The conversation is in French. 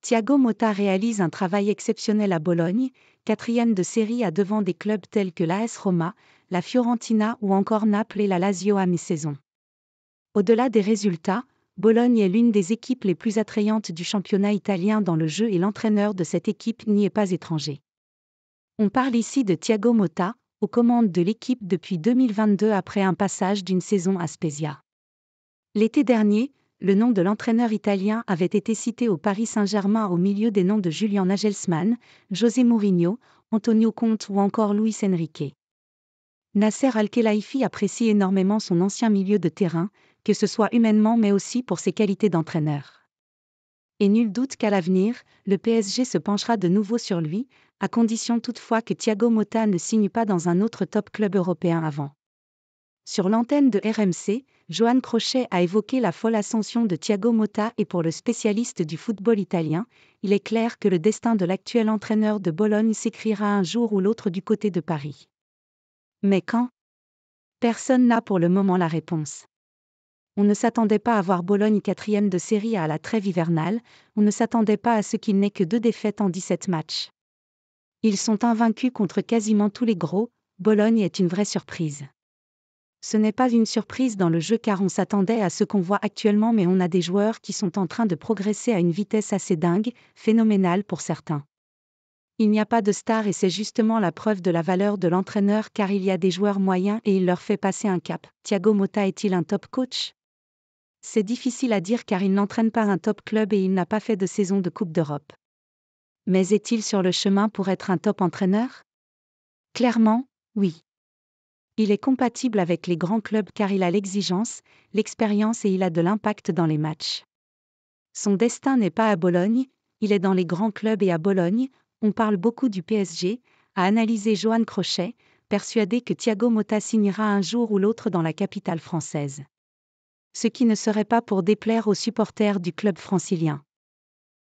Thiago Motta réalise un travail exceptionnel à Bologne, 4e de série à devant des clubs tels que l'AS Roma, la Fiorentina ou encore Naples et la Lazio à mi-saison. Au-delà des résultats, Bologne est l'une des équipes les plus attrayantes du championnat italien dans le jeu et l'entraîneur de cette équipe n'y est pas étranger. On parle ici de Thiago Motta, aux commandes de l'équipe depuis 2022 après un passage d'une saison à Spezia. L'été dernier, le nom de l'entraîneur italien avait été cité au Paris Saint-Germain au milieu des noms de Julian Nagelsmann, José Mourinho, Antonio Conte ou encore Luis Enrique. Nasser Al-Khelaifi apprécie énormément son ancien milieu de terrain, que ce soit humainement mais aussi pour ses qualités d'entraîneur. Et nul doute qu'à l'avenir, le PSG se penchera de nouveau sur lui, à condition toutefois que Thiago Motta ne signe pas dans un autre top club européen avant. Sur l'antenne de RMC, Johan Crochet a évoqué la folle ascension de Thiago Motta et pour le spécialiste du football italien, il est clair que le destin de l'actuel entraîneur de Bologne s'écrira un jour ou l'autre du côté de Paris. Mais quand ? Personne n'a pour le moment la réponse. On ne s'attendait pas à voir Bologne 4e de série à la trêve hivernale, on ne s'attendait pas à ce qu'il n'ait que 2 défaites en 17 matchs. Ils sont invaincus contre quasiment tous les gros, Bologne est une vraie surprise. Ce n'est pas une surprise dans le jeu car on s'attendait à ce qu'on voit actuellement mais on a des joueurs qui sont en train de progresser à une vitesse assez dingue, phénoménale pour certains. Il n'y a pas de star et c'est justement la preuve de la valeur de l'entraîneur car il y a des joueurs moyens et il leur fait passer un cap. Thiago Motta est-il un top coach ? C'est difficile à dire car il n'entraîne pas un top club et il n'a pas fait de saison de Coupe d'Europe. Mais est-il sur le chemin pour être un top entraîneur ? Clairement, oui. Il est compatible avec les grands clubs car il a l'exigence, l'expérience et il a de l'impact dans les matchs. Son destin n'est pas à Bologne, il est dans les grands clubs et à Bologne, on parle beaucoup du PSG, a analysé Johan Crochet, persuadé que Thiago Motta signera un jour ou l'autre dans la capitale française. Ce qui ne serait pas pour déplaire aux supporters du club francilien.